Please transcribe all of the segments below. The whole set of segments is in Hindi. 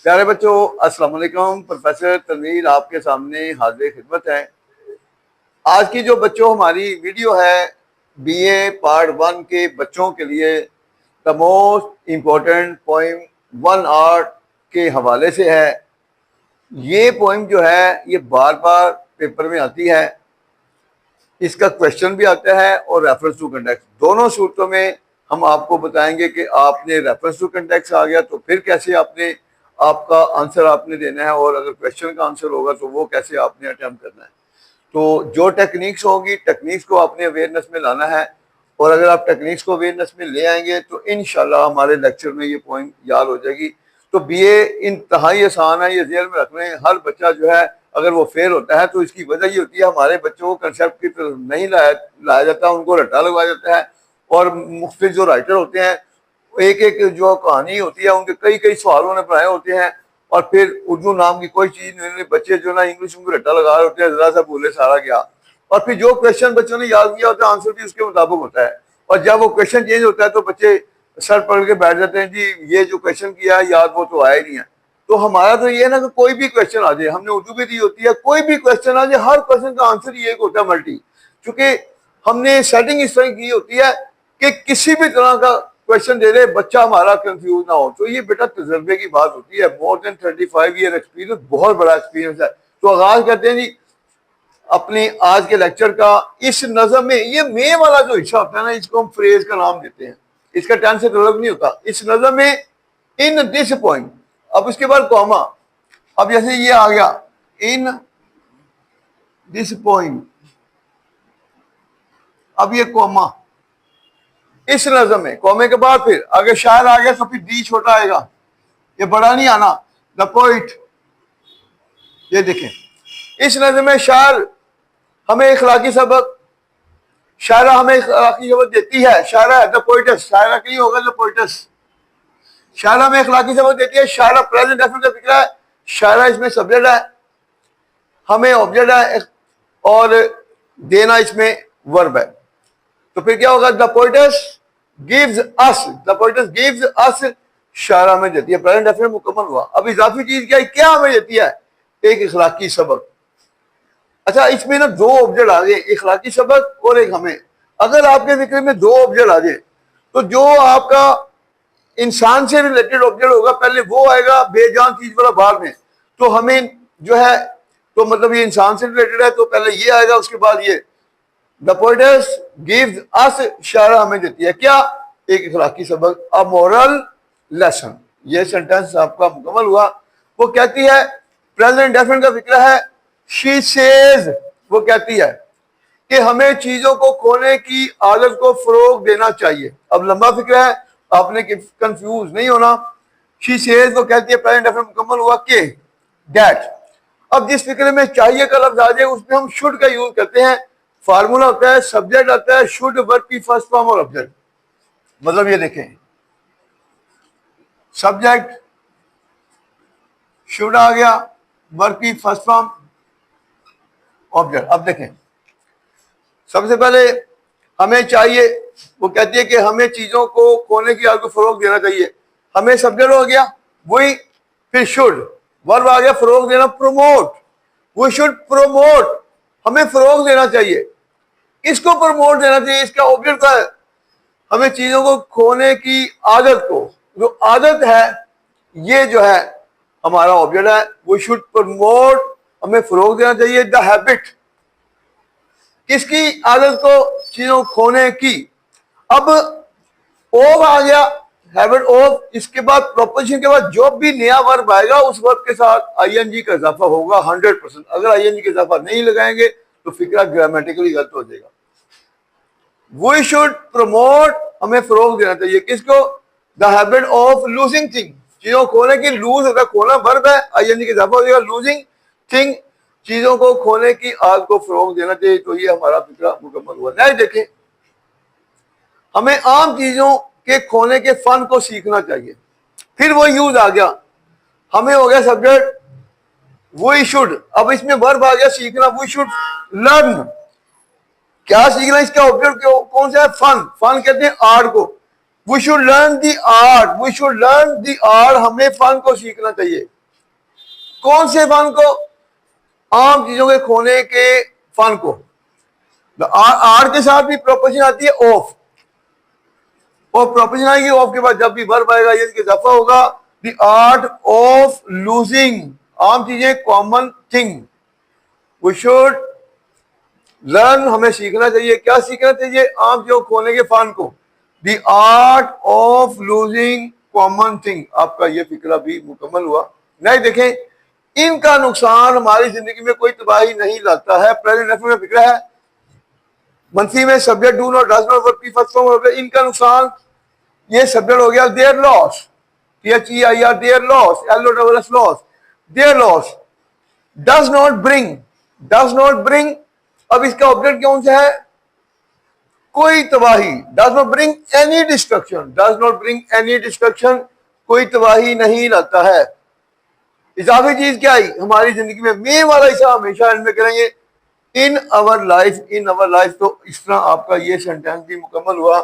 प्यारे बच्चों, अस्सलाम वालेकुम। प्रोफेसर तनवीर आपके सामने हाजिर खिदमत है। आज की जो बच्चों हमारी वीडियो है बीए पार्ट 1 के बच्चों के लिए the most important poem 1 art के हवाले से है। ये पोइम जो है ये बार बार पेपर में आती है, इसका क्वेश्चन भी आता है और रेफरेंस टू कंटेक्स्ट, दोनों सूरतों में हम आपको बताएंगे कि आपने रेफरेंस टू कंटेक्स्ट आ गया तो फिर कैसे आपने आपका आंसर आपने देना है, और अगर क्वेश्चन का आंसर होगा तो वो कैसे आपने अटेम्प्ट करना है। तो जो टेक्निक्स होगी टेक्निक्स को आपने अवेयरनेस में लाना है, और अगर आप टेक्निक्स को अवेयरनेस में ले आएंगे तो इंशाल्लाह हमारे लेक्चर में ये पॉइंट याद हो जाएगी। तो बीए इंतहाई आसान है, ये जेल में रखने। हर बच्चा जो है अगर वो फेल होता है तो इसकी वजह ये होती है हमारे बच्चों को कंसेप्ट की तरफ नहीं लाया जाता, उनको रट्टा लगवाया जाता है। और मुख्तलिफ जो राइटर होते हैं एक एक जो कहानी होती है उनके कई कई सवालों ने बनाए होते हैं, और फिर उर्दू नाम की कोई चीज नहीं, बच्चे जो ना इंग्लिश में रट्टा लगा रहे होते हैं, जरा सा बोले सारा गया। और फिर जो क्वेश्चन बच्चों ने याद किया होता है आंसर भी उसके मुताबिक होता है, और जब वो क्वेश्चन चेंज होता है तो बच्चे सर पकड़ के बैठ जाते हैं, जी ये जो क्वेश्चन किया है याद वो तो आया ही नहीं है। तो हमारा तो ये है ना कि कोई भी क्वेश्चन आ जाए, हमने उर्दू भी दी होती है, कोई भी क्वेश्चन आ जाए हर क्वेश्चन का आंसर ही एक होता है मल्टी, क्योंकि हमने सेटिंग इस तरह की होती है कि किसी भी तरह का क्वेश्चन दे रहे बच्चा हमारा कंफ्यूज ना हो। तो ये बेटा तजर्बे की बात होती है, मोर देन 35 ईयर एक्सपीरियंस, बहुत बड़ा एक्सपीरियंस है। तो आगाज करते हैं जी अपने आज के लेक्चर का। इस नज़म में ये मे वाला जो हिस्सा होता है ना, इसको हम फ्रेज का नाम देते हैं, इसका टेंस से तल्लुक नहीं होता। इस नज़म में इन दिस पॉइंट, अब उसके बाद कॉमा, अब जैसे ये आ गया इन दिस पॉइंट, अब ये कॉमा इस नज़म में, कॉमे के बाद फिर आगे शायर आ गया तो फिर डी छोटा आएगा, ये बड़ा नहीं आना। द पोइट, ये देखें इस नज़म में शायर हमें इखलाकी सबक, शायरा हमें इखलाकी सबक देती है। शायरा है द पोइटस, शायरा के लिए होगा द पोइटस। शायरा में इखलाकी सबक देती है। शायरा प्रेजेंट डेफिनेट का फिक्र है, शायरा इसमें सब्जेक्ट है, हमें ऑब्जेक्ट है, और देना इसमें वर्ब है। तो फिर क्या होगा, the poetess gives us, the poetess gives us, शायरा में देती है, प्रेजेंट डेफिनेट मुकम्मल हुआ। अब इजाफी चीज क्या है, क्या हमें देती है, एक इखलाकी सबक। अच्छा इसमें ना दो ऑब्जेक्ट आ गए, इखलाकी सबक और एक हमें। अगर आपके जिक्र में दो ऑब्जेक्ट आ जाए तो जो आपका इंसान से रिलेटेड ऑब्जेक्ट होगा पहले वो आएगा, बेजान चीज वाला बाद में। तो हमें जो है तो मतलब ये इंसान से रिलेटेड है तो पहले ये आएगा, उसके बाद ये। द पोइटस गिव्स अस, शायरा हमें देती है क्या, एक इखलाकी सबक, अ मोरल लेसन। ये सेंटेंस आपका मुकम्मल हुआ। वो कहती है, प्रेजेंट डेफिनेट का फिक्र है, शी सेज, वो कहती है कि हमें चीजों को खोने की आदत को फरोग देना चाहिए। अब लंबा फिक्र है, आपने कंफ्यूज नहीं होना। शी सेज वो कहती है, प्रेजेंट डेफिनेट मुकम्मल हुआ के दैट। अब जिस फिक्र में चाहिए का लफ्ज आ जाए उसमें हम शुड का यूज करते हैं। फार्मूला होता है, सब्जेक्ट आता है, शुड वर्ब की फर्स्ट फॉर्म और ऑब्जेक्ट। मतलब ये देखें, सब्जेक्ट शुड आ गया, वर्ब की फर्स्ट फॉर्म, ऑब्जेक्ट। अब देखें सबसे पहले हमें चाहिए, वो कहती है कि हमें चीजों को खोने की आदत को फरोग देना चाहिए, हमें सब्जेक्ट हो गया वही, फिर शुड, वर्ब आ गया फरोग देना, प्रोमोट, वी शुड प्रोमोट, हमें फरोग देना चाहिए। किसको प्रमोट देना चाहिए, इसका ऑब्जेक्ट का है, हमें चीजों को खोने की आदत को, जो आदत है ये जो है हमारा ऑब्जेक्ट है। वी शुड प्रमोट, हमें फरोग देना चाहिए, द हैबिट, किसकी आदत को, चीजों को खोने की। अब ऑफ आ गया, हैबिट ऑफ, इसके बाद प्रोपोजिशन के बाद जो भी नया वर्ब आएगा उस वर्ब के साथ आईएनजी का इजाफा होगा 100%। अगर आईएनजी का इजाफा नहीं लगाएंगे तो फिक्रा ग्रामेटिकली गलत हो जाएगा। वी शुड प्रमोट, हमें फरोग देना चाहिए किसको, the habit of losing thing, चीजों को खोने की, लूज होगा खोना वर्ब है, आईएनजी का इजाफा हो जाएगा, लूजिंग थिंग, चीजों को खोने की आदत को फरोग देना चाहिए। तो ये हमारा फिक्रा मुकम्मल हुआ। नहीं देखें, हमें आम चीजों के खोने के फन को सीखना चाहिए। फिर वो यूज आ गया, हमें हो गया सब्जेक्ट वी शुड, अब इसमें वर्ब आ गया सीखना, वी शुड लर्न, क्या सीखना, इसका ऑब्जेक्ट कौन सा है? फन। फन कहते हैं आर्ट को। We should learn the art, we should learn the art. हमें फन को सीखना चाहिए। कौन से फन को? आम चीजों के खोने के फन को। आर्ट के साथ भी प्रोपोजिशन आती है ऑफ, और प्रोपोजिशन आएगी ऑफ के बाद जब भी वर्ब आएगा ये इजाफा होगा। द आर्ट ऑफ लूजिंग, आम चीजें, common thing. We should learn, हमें सीखना चाहिए। क्या सीखना चाहिए? आम चीजों खोने के फन को। The art of losing common thing. आपका ये फिक्रा भी मुकम्मल हुआ। नहीं देखें, इनका नुकसान हमारी जिंदगी में कोई तबाही नहीं लाता है। प्रेजेंट रेफर में फिक्रा है, मंफी में subject do not, does not, verb की फर्स्ट फॉर्म हो गया। इनका नुकसान, ये सब्जेक्ट हो गया there loss, THEIR, there loss, LOSS loss, there loss. Does not bring, does not bring, अब इसका ऑब्जेक्ट कौन सा है? कोई तबाही। Does not bring any destruction, does not bring any destruction, कोई तबाही नहीं लाता है। इजाफी चीज क्या आई हमारी जिंदगी में? मे वाला हिस्सा हमेशा एंड में करेंगे। In our life, in our life. तो इस तरह आपका ये सेंटेंस भी मुकम्मल हुआ।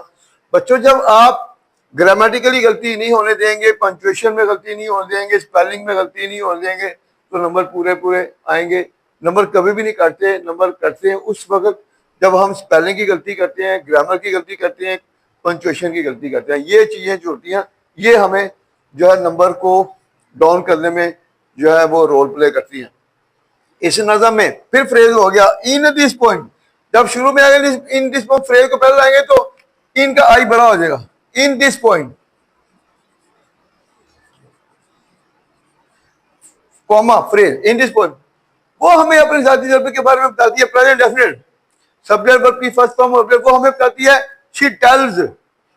बच्चों, जब आप ग्रामेटिकली गलती नहीं होने देंगे, पंक्चुएशन में गलती नहीं होने देंगे, स्पेलिंग में गलती नहीं होने देंगे, तो नंबर पूरे पूरे आएंगे। नंबर कभी भी नहीं कटते, नंबर कटते हैं उस वक्त जब हम स्पेलिंग की गलती करते हैं, ग्रामर की गलती करते हैं, पंक्चुएशन की गलती करते हैं। ये चीजें जो होती हैं ये हमें जो है नंबर को डाउन करने में जो है वो रोल प्ले करती हैं। इस नजम में फिर फ्रेज हो गया इन दिस पॉइंट। जब शुरू में आएगा इन दिस पॉइंट, फ्रेज को पहले लाएंगे तो इन का आई बड़ा हो जाएगा। In this point, comma, phrase, in this point. वो हमें अपने जाती तजर्बे के बारे में बताती है। प्रेजेंट डेफिनेट, सब्जेक्ट वर्ब की फर्स्ट फॉर्म ऑब्जेक्ट, वो हमें बताती है। शी टेल्स,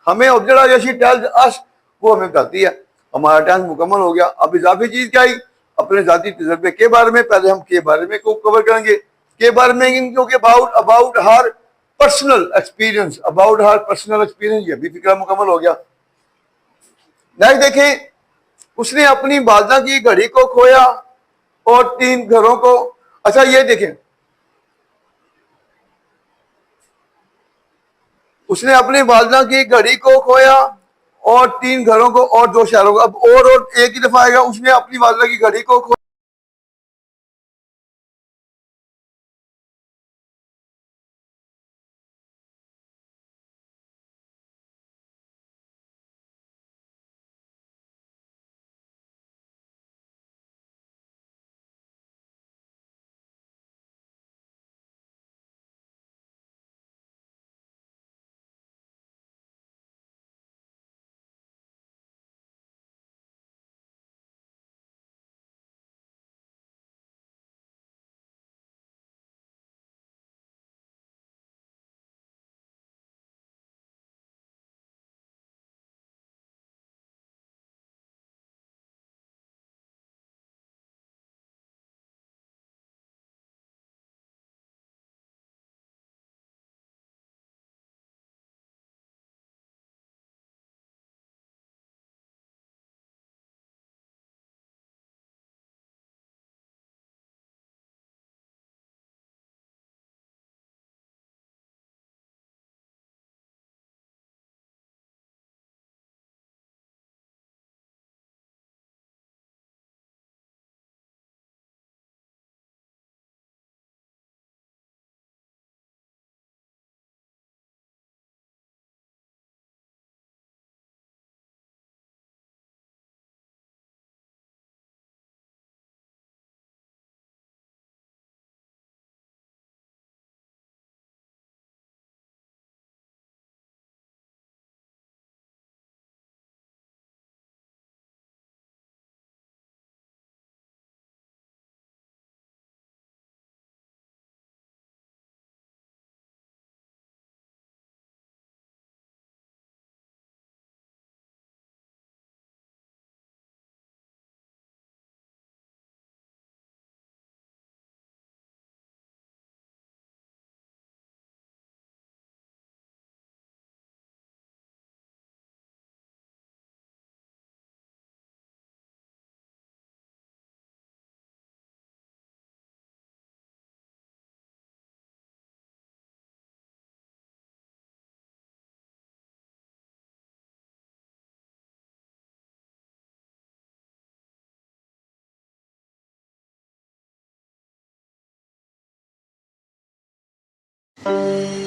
हमें ऑब्जेक्ट आ गया, शी टेल्स अस, वो हमें बताती है। हमारा टेंस मुकम्मल हो गया। अब इजाफी चीज क्या आई? अपने जाती तजर्बे के बारे में। पहले हम के बारे में को कवर करेंगे। के बारे में क्योंकि about, about her personal experience, about her personal experience, ये भी फिक्रा मुकम्मल हो गया। नेक्स्ट देखें, उसने अपनी वालदा की घड़ी को खोया और 3 घरों को। अच्छा ये देखें, उसने अपनी वालदा की घड़ी को खोया और 3 घरों को और 2 शहरों को। अब और एक ही दफा आएगा, उसने अपनी वालदा की घड़ी को खोया। हैं।